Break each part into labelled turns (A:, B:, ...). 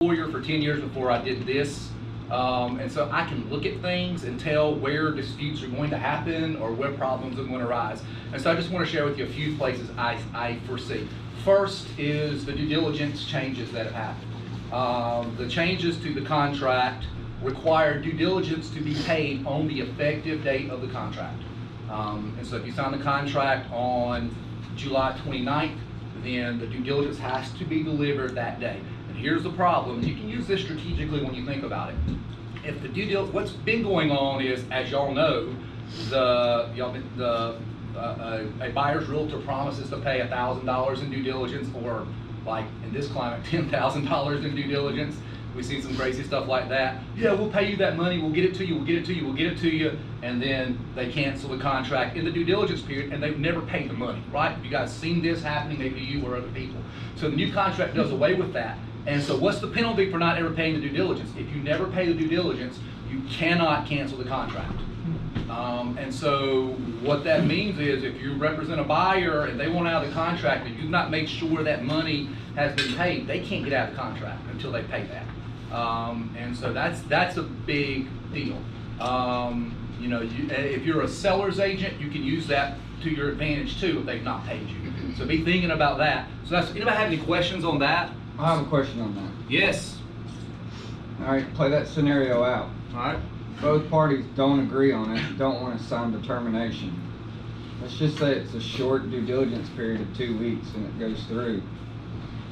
A: lawyer for 10 years before I did this. And so I can look at things and tell where disputes are going to happen or where problems are going to arise. And so I just want to share with you a few places I foresee. First is the due diligence changes that have happened. The changes to the contract require due diligence to be paid on the effective date of the contract. And so if you sign the contract on July 29th, then the due diligence has to be delivered that day. And here's the problem. You can use this strategically when you think about it. If the due diligence, what's been going on is, as y'all know, a buyer's realtor promises to pay $1,000 in due diligence, or like in this climate, $10,000 in due diligence. We've seen some crazy stuff like that. Yeah, we'll pay you that money, we'll get it to you, we'll get it to you, we'll get it to you, and then they cancel the contract in the due diligence period, and they've never paid the money, right? You guys seen this happening, maybe you or other people. So the new contract does away with that. And so what's the penalty for not ever paying the due diligence? If you never pay the due diligence, you cannot cancel the contract. And so what that means is if you represent a buyer and they want out of the contract and you've not made sure that money has been paid, they can't get out of the contract until they pay that. And so that's a big deal. You know, if you're a seller's agent, you can use that to your advantage too if they've not paid you. So be thinking about that. So that's, anybody have any questions on that?
B: I have a question on that.
A: Yes.
B: All right, play that scenario out.
A: All right.
B: Both parties don't agree on it, don't want to sign the termination. Let's just say it's a short due diligence period of 2 weeks and it goes through.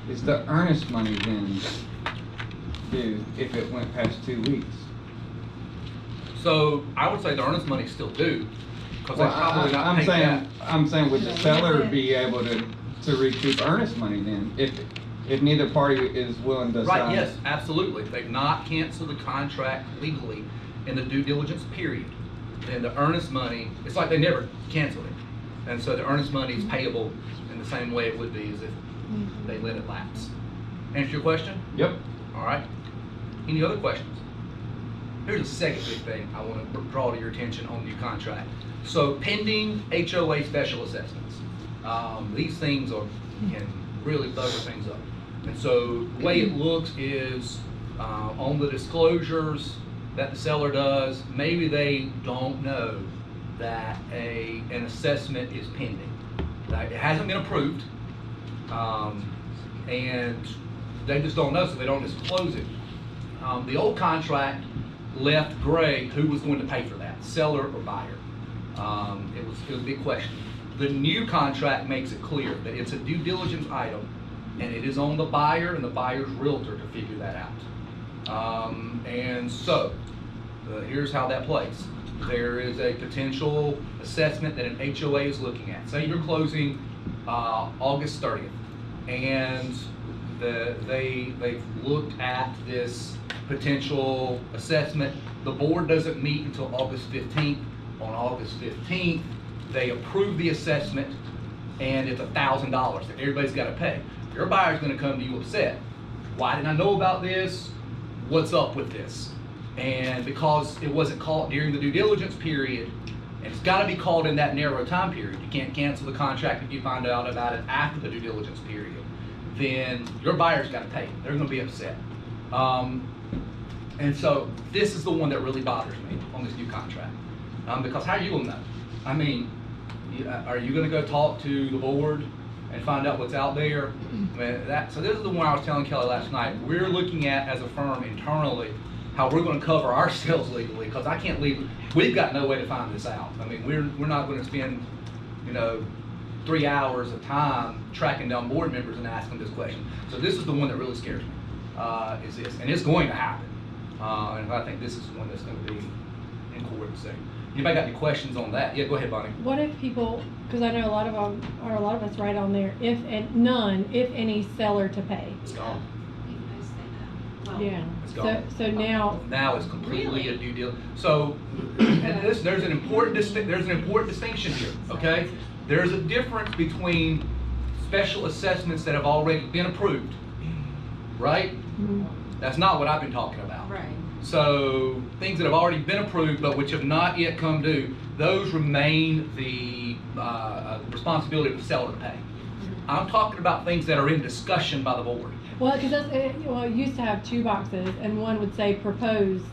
B: Is the earnest money then due if it went past 2 weeks?
A: So I would say the earnest money is still due because they probably not paid that.
B: I'm saying would the seller be able to recoup earnest money then if neither party is willing to sign?
A: Right, yes, absolutely. If they've not canceled the contract legally in the due diligence period, then the earnest money, it's like they never canceled it. And so the earnest money is payable in the same way it would be as if they let it lapse. Answer your question?
B: Yep.
A: All right. Any other questions? Here's the second big thing I want to draw to your attention on the new contract. So pending HOA special assessments. These things can really bugger things up. And so the way it looks is on the disclosures that the seller does, maybe they don't know that an assessment is pending. It hasn't been approved, and they just don't know, so they don't disclose it. The old contract left gray who was going to pay for that, seller or buyer. It was a big question. The new contract makes it clear that it's a due diligence item, and it is on the buyer and the buyer's realtor to figure that out. And so, here's how that plays. There is a potential assessment that an HOA is looking at. Say you're closing August 30th, and they've looked at this potential assessment. The board doesn't meet until August 15th. On August 15th, they approve the assessment, and it's $1,000 that everybody's got to pay. Your buyer's going to come to you upset. Why didn't I know about this? What's up with this? And because it wasn't called during the due diligence period, and it's got to be called in that narrow time period. You can't cancel the contract if you find out about it after the due diligence period. Then your buyer's got to pay. They're going to be upset. And so this is the one that really bothers me on this new contract. Because how are you going to know? I mean, are you going to go talk to the board and find out what's out there? So this is the one I was telling Kelly last night. We're looking at, as a firm internally, how we're going to cover ourselves legally, because I can't leave. We've got no way to find this out. I mean, we're not going to spend, 3 hours of time tracking down board members and asking this question. So this is the one that really scares me, is this, and it's going to happen. And I think this is the one that's going to be in court soon. Anybody got any questions on that? Yeah, go ahead, Bonnie.
C: What if people, because I know a lot of them, or a lot of us write on there, if any seller to pay.
A: It's gone.
C: Yeah.
A: It's gone.
C: So now.
A: Now it's completely a due deal. So, and there's an important distinction here. Okay, there's a difference between special assessments that have already been approved, right?
C: Mm-hmm.
A: That's not what I've been talking about.
D: Right.
A: So things that have already been approved but which have not yet come due, those remain the responsibility of the seller to pay. I'm talking about things that are in discussion by the board.
C: Well, because it used to have 2 boxes, and one would say proposed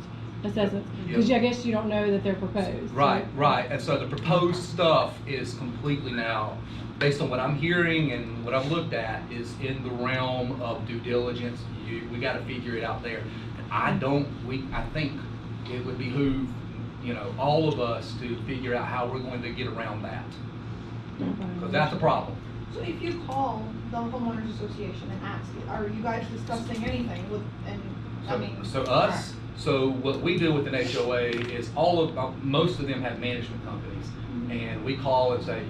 C: assessments, because I guess you don't know that they're proposed.
A: Right,
C: so.
A: right, and so the proposed stuff is completely now, based on what I'm hearing and what I've looked at, is in the realm of due diligence. We gotta figure it out there. And I think it would behoove, all of us to figure out how we're going to get around that. Because that's a problem.
D: So if you call the homeowners association and ask, are you guys discussing anything with, and, I mean.
A: So what we do with an HOA is most of them have management companies, and we call and say,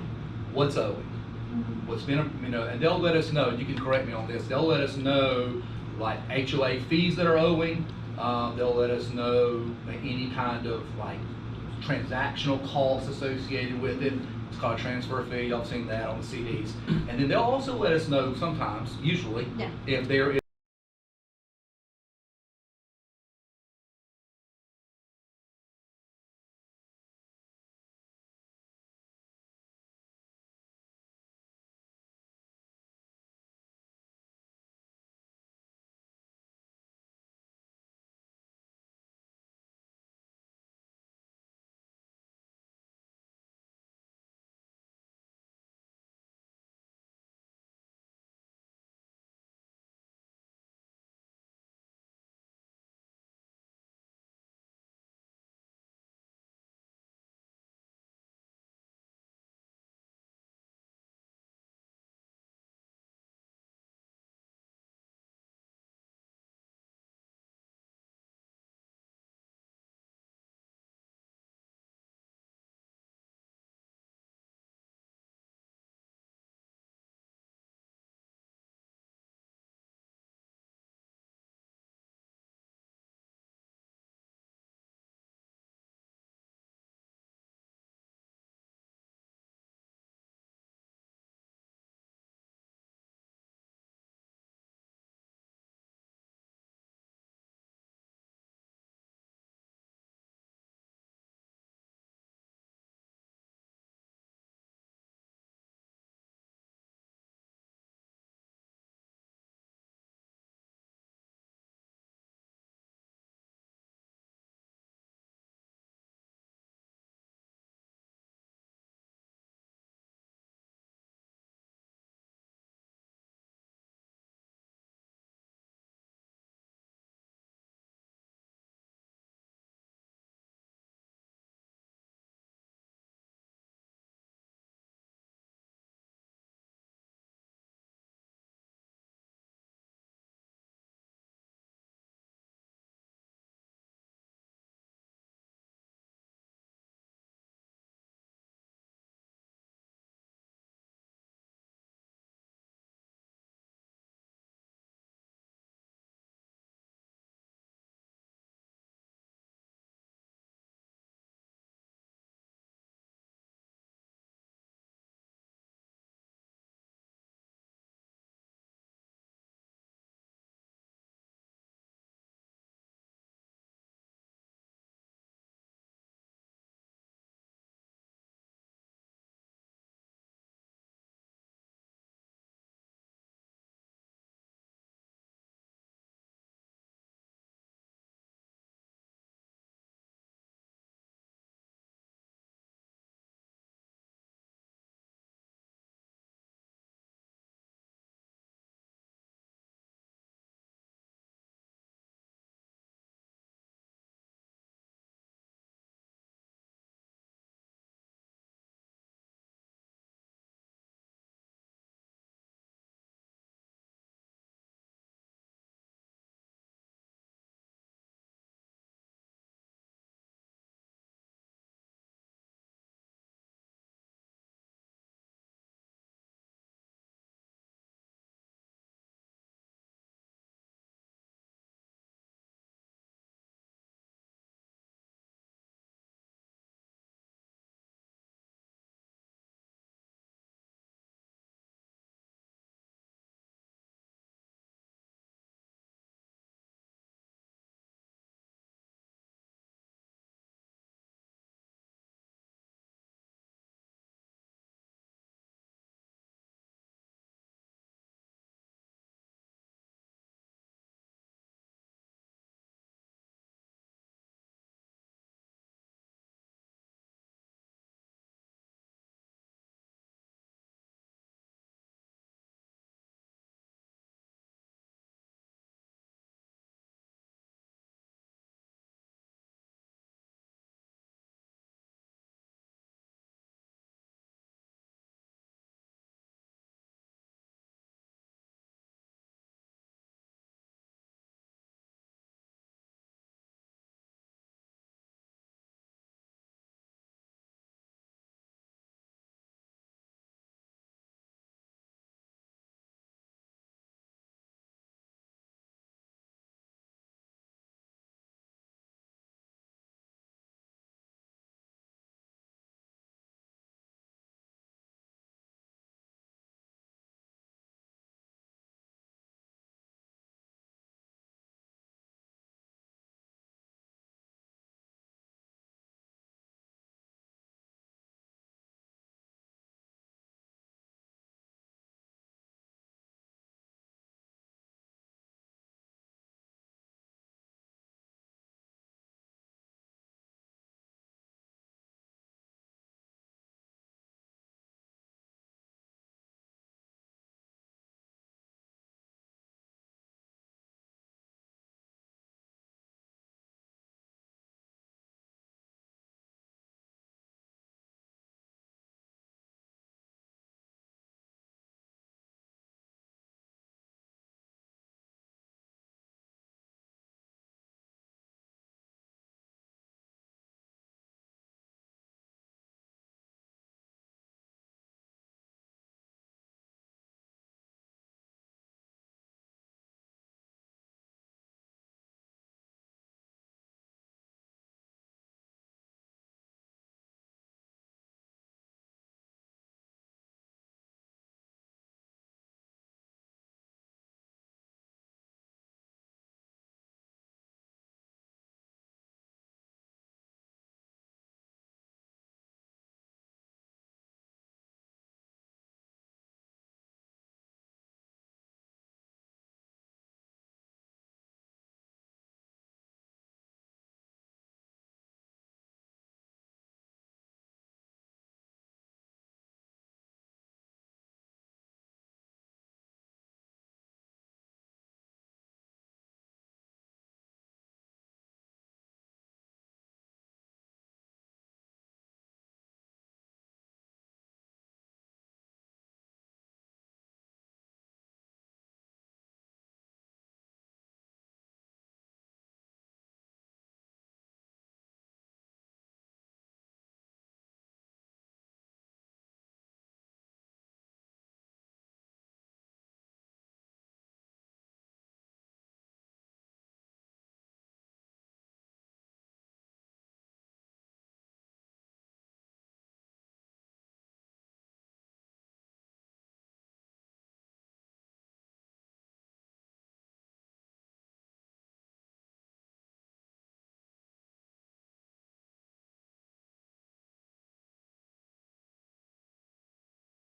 A: what's owing? What's been, and they'll let us know, and you can correct me on this, they'll let us know like HOA fees that are owing, they'll let us know any kind of like transactional costs associated with it. It's called a transfer fee, I've seen that on the CDs. And then they'll also let us know sometimes, usually,
D: Yeah.
A: if there is